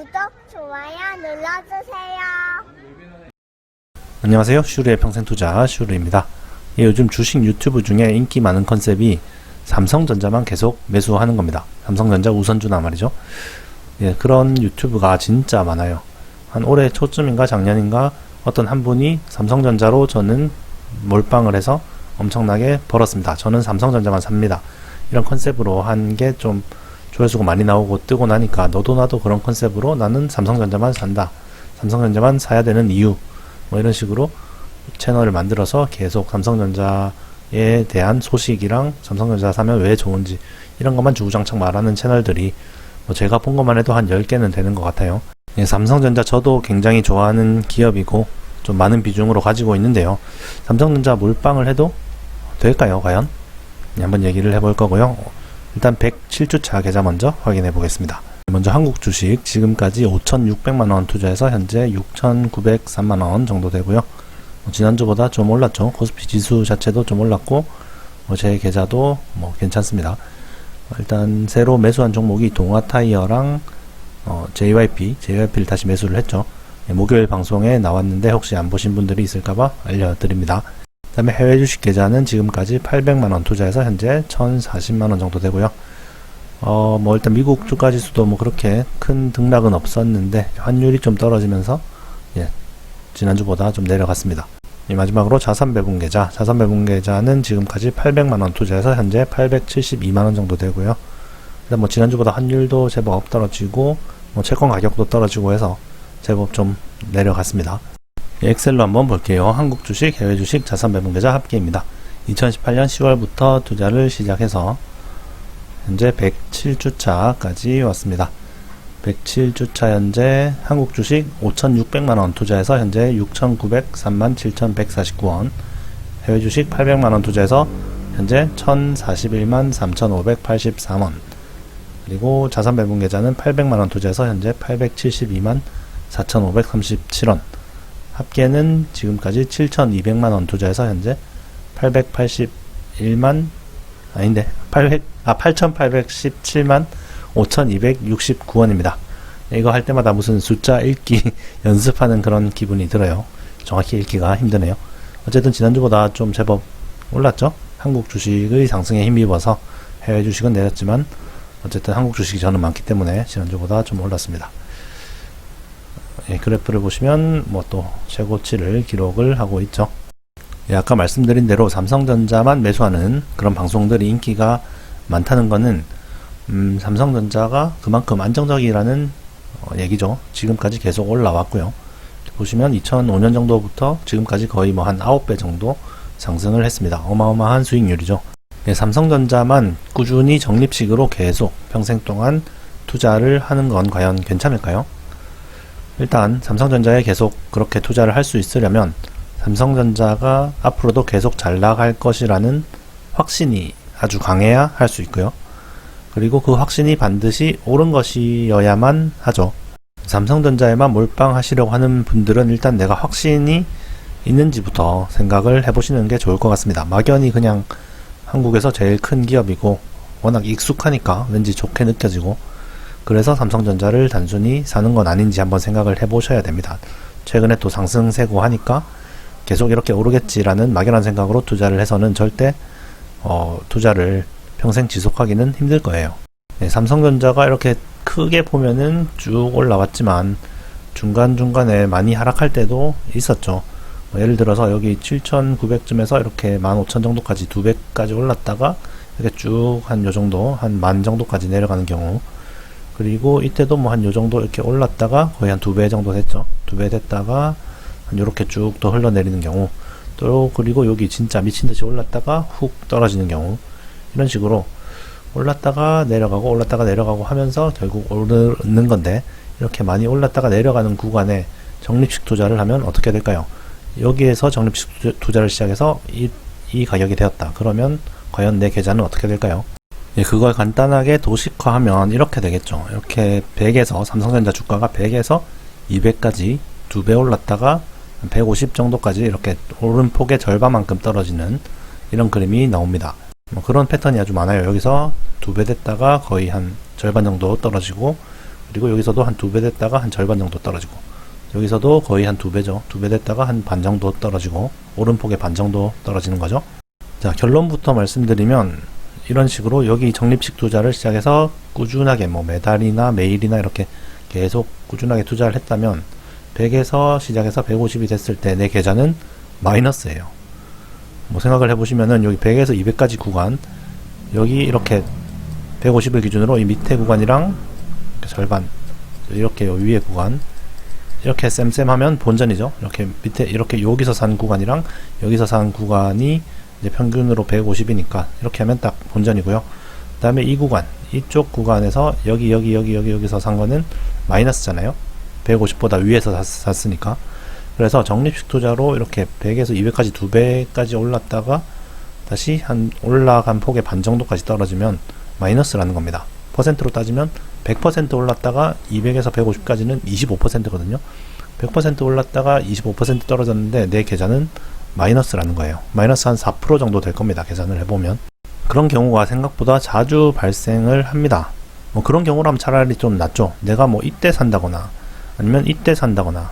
구독, 좋아요 눌러주세요. 안녕하세요. 슈르의 평생투자 슈르입니다. 요즘 주식 유튜브 중에 인기 많은 컨셉이 삼성전자만 계속 매수하는 겁니다. 삼성전자 우선주나 말이죠. 그런 유튜브가 진짜 많아요. 한 올해 초쯤인가 작년인가 어떤 한 분이 삼성전자로 저는 몰빵을 해서 엄청나게 벌었습니다. 저는 삼성전자만 삽니다. 이런 컨셉으로 한 게 좀 조회수가 많이 나오고 뜨고 나니까 너도 나도 그런 컨셉으로 나는 삼성전자만 산다. 삼성전자만 사야 되는 이유. 뭐 이런 식으로 채널을 만들어서 계속 삼성전자에 대한 소식이랑 삼성전자 사면 왜 좋은지 이런 것만 주구장창 말하는 채널들이 뭐 제가 본 것만 해도 한 10개는 되는 것 같아요. 삼성전자 저도 굉장히 좋아하는 기업이고 좀 많은 비중으로 가지고 있는데요. 삼성전자 몰빵을 해도 될까요, 과연? 한번 얘기를 해볼 거고요. 일단 107주차 계좌 먼저 확인해 보겠습니다. 먼저 한국 주식 지금까지 5,600만원 투자해서 현재 6,903만원 정도 되고요. 지난주보다 좀 올랐죠. 코스피 지수 자체도 좀 올랐고 제 계좌도 괜찮습니다. 일단 새로 매수한 종목이 동아타이어랑 JYP를 다시 매수를 했죠. 목요일 방송에 나왔는데 혹시 안 보신 분들이 있을까봐 알려드립니다. 그 다음에 해외 주식 계좌는 지금까지 800만원 투자해서 현재 1040만원 정도 되고요. 일단 미국 주가 지수도 그렇게 큰 등락은 없었는데 환율이 좀 떨어지면서 지난주보다 좀 내려갔습니다. 마지막으로 자산 배분 계좌는 지금까지 800만원 투자해서 현재 872만원 정도 되고요. 일단 지난주보다 환율도 제법 떨어지고 채권 가격도 떨어지고 해서 제법 좀 내려갔습니다. 엑셀로 한번 볼게요. 한국 주식, 해외 주식, 자산 배분 계좌 합계입니다. 2018년 10월부터 투자를 시작해서 현재 107주차까지 왔습니다. 107주차 현재 한국 주식 5,600만원 투자해서 현재 6,903만 7,149원, 해외 주식 800만원 투자해서 현재 1,041만 3,583원, 그리고 자산 배분 계좌는 800만원 투자해서 현재 872만 4,537원, 합계는 지금까지 7,200만원 투자해서 현재 8,817만 5,269원입니다. 이거 할 때마다 무슨 숫자 읽기 연습하는 그런 기분이 들어요. 정확히 읽기가 힘드네요. 어쨌든 지난주보다 좀 제법 올랐죠. 한국 주식의 상승에 힘입어서 해외 주식은 내렸지만 어쨌든 한국 주식이 저는 많기 때문에 지난주보다 좀 올랐습니다. 그래프를 보시면 또 최고치를 기록을 하고 있죠. 아까 말씀드린 대로 삼성전자만 매수하는 그런 방송들이 인기가 많다는 거는 삼성전자가 그만큼 안정적이라는 얘기죠. 지금까지 계속 올라왔고요. 보시면 2005년 정도부터 지금까지 거의 한 9배 정도 상승을 했습니다. 어마어마한 수익률이죠. 삼성전자만 꾸준히 적립식으로 계속 평생 동안 투자를 하는 건 과연 괜찮을까요? 일단 삼성전자에 계속 그렇게 투자를 할 수 있으려면 삼성전자가 앞으로도 계속 잘 나갈 것이라는 확신이 아주 강해야 할 수 있고요. 그리고 그 확신이 반드시 옳은 것이어야만 하죠. 삼성전자에만 몰빵하시려고 하는 분들은 일단 내가 확신이 있는지부터 생각을 해보시는 게 좋을 것 같습니다. 막연히 그냥 한국에서 제일 큰 기업이고 워낙 익숙하니까 왠지 좋게 느껴지고 그래서 삼성전자를 단순히 사는 건 아닌지 한번 생각을 해보셔야 됩니다. 최근에 또 상승세고 하니까 계속 이렇게 오르겠지라는 막연한 생각으로 투자를 해서는 절대 투자를 평생 지속하기는 힘들 거예요. 삼성전자가 이렇게 크게 보면은 쭉 올라왔지만 중간중간에 많이 하락할 때도 있었죠. 예를 들어서 여기 7,900쯤에서 이렇게 15,000 정도까지 2배까지 올랐다가 이렇게 쭉 한 요정도 한 10,000 정도까지 내려가는 경우, 그리고 이때도 한 요정도 이렇게 올랐다가 거의 한 2배 정도 됐죠. 2배 됐다가 한 요렇게 쭉 더 흘러내리는 경우, 또 그리고 여기 진짜 미친듯이 올랐다가 훅 떨어지는 경우, 이런 식으로 올랐다가 내려가고 하면서 결국 오르는 건데, 이렇게 많이 올랐다가 내려가는 구간에 적립식 투자를 하면 어떻게 될까요? 여기에서 적립식 투자를 시작해서 이 가격이 되었다. 그러면 과연 내 계좌는 어떻게 될까요? 그걸 간단하게 도식화하면 이렇게 되겠죠. 이렇게 100에서 삼성전자 주가가 100에서 200까지 2배 올랐다가 150 정도까지 이렇게 오른폭의 절반만큼 떨어지는 이런 그림이 나옵니다. 그런 패턴이 아주 많아요. 여기서 2배 됐다가 거의 한 절반 정도 떨어지고, 그리고 여기서도 한 2배 됐다가 한 절반 정도 떨어지고, 여기서도 거의 한 2배죠. 2배 됐다가 한 반 정도 떨어지고, 오름폭의 반 정도 떨어지는 거죠. 자, 결론부터 말씀드리면 이런 식으로 여기 적립식 투자를 시작해서 꾸준하게 뭐 매달이나 매일이나 이렇게 계속 꾸준하게 투자를 했다면 100에서 시작해서 150이 됐을 때 내 계좌는 마이너스예요. 뭐 생각을 해보시면은 여기 100에서 200까지 구간, 여기 이렇게 150을 기준으로 이 밑에 구간이랑 절반, 이렇게 요 위에 구간, 이렇게 쌤쌤하면 본전이죠. 이렇게 밑에 이렇게 여기서 산 구간이랑 여기서 산 구간이 이제 평균으로 150이니까 이렇게 하면 딱 본전이고요. 그 다음에 이 구간, 이쪽 구간에서 여기서 산 거는 마이너스잖아요. 150보다 위에서 샀으니까. 그래서 적립식 투자로 이렇게 100에서 200까지 2배까지 올랐다가 다시 한 올라간 폭의 반 정도까지 떨어지면 마이너스라는 겁니다. 퍼센트로 따지면 100% 올랐다가 200에서 150까지는 25%거든요. 100% 올랐다가 25% 떨어졌는데 내 계좌는 마이너스라는 거예요. 마이너스 한 4% 정도 될 겁니다. 계산을 해보면. 그런 경우가 생각보다 자주 발생을 합니다. 뭐 그런 경우라면 차라리 좀 낫죠. 내가 뭐 이때 산다거나 아니면 이때 산다거나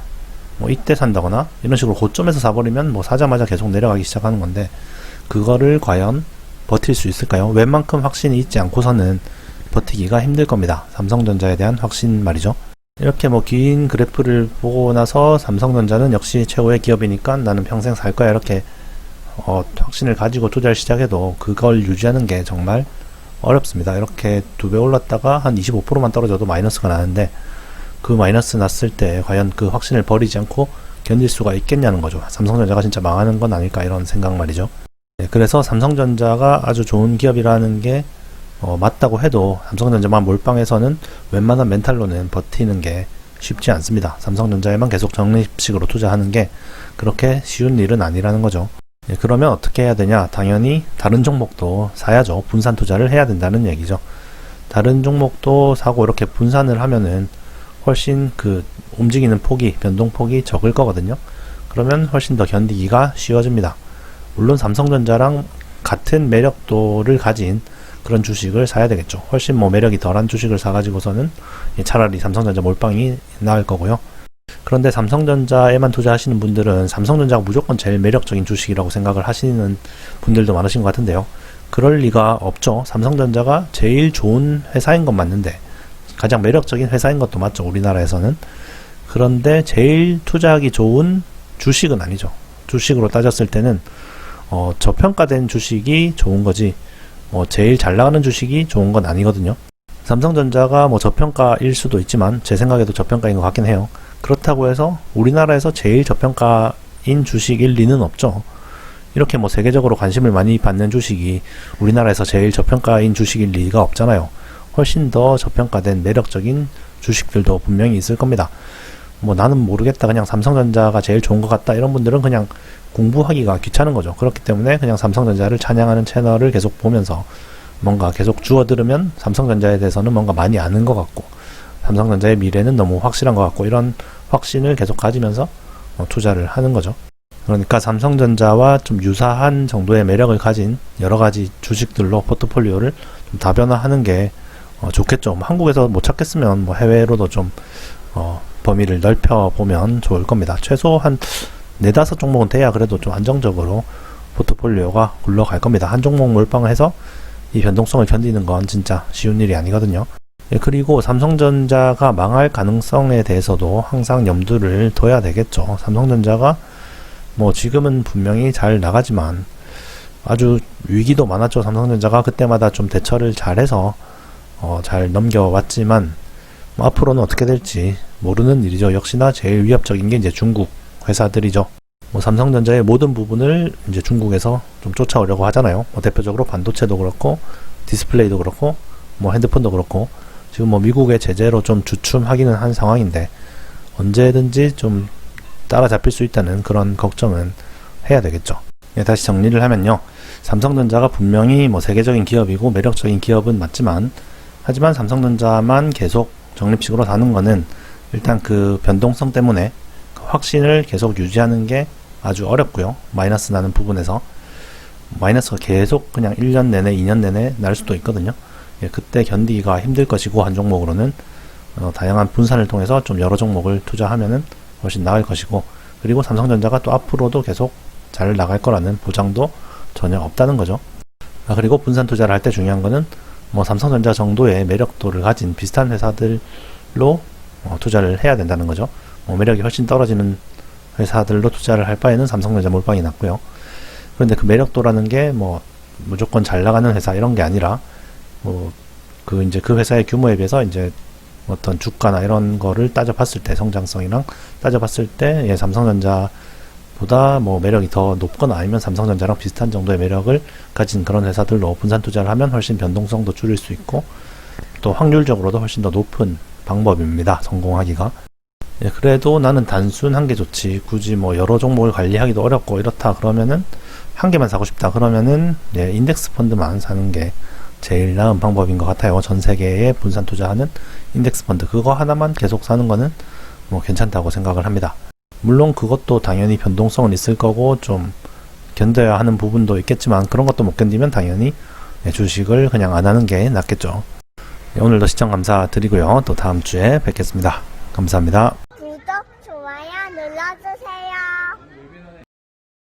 뭐 이때 산다거나 이런 식으로 고점에서 사버리면 뭐 사자마자 계속 내려가기 시작하는 건데, 그거를 과연 버틸 수 있을까요? 웬만큼 확신이 있지 않고서는 버티기가 힘들 겁니다. 삼성전자에 대한 확신 말이죠. 이렇게 뭐 긴 그래프를 보고 나서 삼성전자는 역시 최고의 기업이니까 나는 평생 살 거야 이렇게 확신을 가지고 투자를 시작해도 그걸 유지하는 게 정말 어렵습니다. 이렇게 2배 올랐다가 한 25%만 떨어져도 마이너스가 나는데, 그 마이너스 났을 때 과연 그 확신을 버리지 않고 견딜 수가 있겠냐는 거죠. 삼성전자가 진짜 망하는 건 아닐까 이런 생각 말이죠. 네, 그래서 삼성전자가 아주 좋은 기업이라는 게 맞다고 해도 삼성전자만 몰빵해서는 웬만한 멘탈로는 버티는 게 쉽지 않습니다. 삼성전자에만 계속 적립식으로 투자하는 게 그렇게 쉬운 일은 아니라는 거죠. 네, 그러면 어떻게 해야 되냐? 당연히 다른 종목도 사야죠. 분산 투자를 해야 된다는 얘기죠. 다른 종목도 사고 이렇게 분산을 하면은 훨씬 그 움직이는 폭이, 변동폭이 적을 거거든요. 그러면 훨씬 더 견디기가 쉬워집니다. 물론 삼성전자랑 같은 매력도를 가진 그런 주식을 사야 되겠죠. 훨씬 뭐 매력이 덜한 주식을 사가지고서는 차라리 삼성전자 몰빵이 나을 거고요. 그런데 삼성전자에만 투자하시는 분들은 삼성전자가 무조건 제일 매력적인 주식이라고 생각을 하시는 분들도 많으신 것 같은데요. 그럴 리가 없죠. 삼성전자가 제일 좋은 회사인 건 맞는데, 가장 매력적인 회사인 것도 맞죠. 우리나라에서는. 그런데 제일 투자하기 좋은 주식은 아니죠. 주식으로 따졌을 때는 저평가된 주식이 좋은 거지 제일 잘 나가는 주식이 좋은 건 아니거든요. 삼성전자가 뭐 저평가일 수도 있지만 제 생각에도 저평가인 것 같긴 해요. 그렇다고 해서 우리나라에서 제일 저평가인 주식일 리는 없죠. 이렇게 뭐 세계적으로 관심을 많이 받는 주식이 우리나라에서 제일 저평가인 주식일 리가 없잖아요. 훨씬 더 저평가된 매력적인 주식들도 분명히 있을 겁니다. 뭐 나는 모르겠다, 그냥 삼성전자가 제일 좋은 것 같다, 이런 분들은 그냥 공부하기가 귀찮은 거죠. 그렇기 때문에 그냥 삼성전자를 찬양하는 채널을 계속 보면서 뭔가 계속 주워 들으면 삼성전자에 대해서는 뭔가 많이 아는 것 같고 삼성전자의 미래는 너무 확실한 것 같고, 이런 확신을 계속 가지면서 투자를 하는 거죠. 그러니까 삼성전자와 좀 유사한 정도의 매력을 가진 여러 가지 주식들로 포트폴리오를 좀 다변화하는 게 좋겠죠. 뭐 한국에서 못 찾겠으면 뭐 해외로도 좀 범위를 넓혀보면 좋을 겁니다. 최소 한 4-5 종목은 돼야 그래도 좀 안정적으로 포트폴리오가 굴러갈 겁니다. 한 종목 몰빵을 해서 이 변동성을 견디는 건 진짜 쉬운 일이 아니거든요. 예, 그리고 삼성전자가 망할 가능성에 대해서도 항상 염두를 둬야 되겠죠. 삼성전자가 뭐 지금은 분명히 잘 나가지만 아주 위기도 많았죠. 삼성전자가 그때마다 좀 대처를 잘해서 잘 넘겨왔지만 뭐 앞으로는 어떻게 될지 모르는 일이죠. 역시나 제일 위협적인 게 이제 중국 회사들이죠. 뭐 삼성전자의 모든 부분을 이제 중국에서 좀 쫓아오려고 하잖아요. 뭐 대표적으로 반도체도 그렇고 디스플레이도 그렇고 뭐 핸드폰도 그렇고 지금 뭐 미국의 제재로 좀 주춤하기는 한 상황인데 언제든지 좀 따라잡힐 수 있다는 그런 걱정은 해야 되겠죠. 예, 다시 정리를 하면요. 삼성전자가 분명히 뭐 세계적인 기업이고 매력적인 기업은 맞지만 하지만 삼성전자만 계속 적립식으로 사는 거는 일단 그 변동성 때문에 그 확신을 계속 유지하는 게 아주 어렵고요. 마이너스 나는 부분에서 마이너스가 계속 그냥 1년 내내 2년 내내 날 수도 있거든요. 예, 그때 견디기가 힘들 것이고 한 종목으로는 다양한 분산을 통해서 좀 여러 종목을 투자하면은 훨씬 나을 것이고, 그리고 삼성전자가 또 앞으로도 계속 잘 나갈 거라는 보장도 전혀 없다는 거죠. 그리고 분산 투자를 할 때 중요한 거는 뭐 삼성전자 정도의 매력도를 가진 비슷한 회사들로 투자를 해야 된다는 거죠. 매력이 훨씬 떨어지는 회사들로 투자를 할 바에는 삼성전자 몰빵이 낫고요. 그런데 그 매력도라는 게 무조건 잘 나가는 회사 이런 게 아니라 이제 그 회사의 규모에 비해서 이제 어떤 주가나 이런 거를 따져봤을 때, 성장성이랑 따져봤을 때 삼성전자보다 매력이 더 높거나 아니면 삼성전자랑 비슷한 정도의 매력을 가진 그런 회사들로 분산 투자를 하면 훨씬 변동성도 줄일 수 있고 또 확률적으로도 훨씬 더 높은 방법입니다. 성공하기가. 그래도 나는 단순 한 개 좋지, 굳이 여러 종목을 관리하기도 어렵고 이렇다 그러면은 한 개만 사고 싶다 그러면은 인덱스 펀드만 사는 게 제일 나은 방법인 것 같아요. 전 세계에 분산 투자하는 인덱스 펀드 그거 하나만 계속 사는 거는 괜찮다고 생각을 합니다. 물론 그것도 당연히 변동성은 있을 거고 좀 견뎌야 하는 부분도 있겠지만 그런 것도 못 견디면 당연히 주식을 그냥 안 하는 게 낫겠죠. 오늘도 시청 감사드리고요. 또 다음 주에 뵙겠습니다. 감사합니다.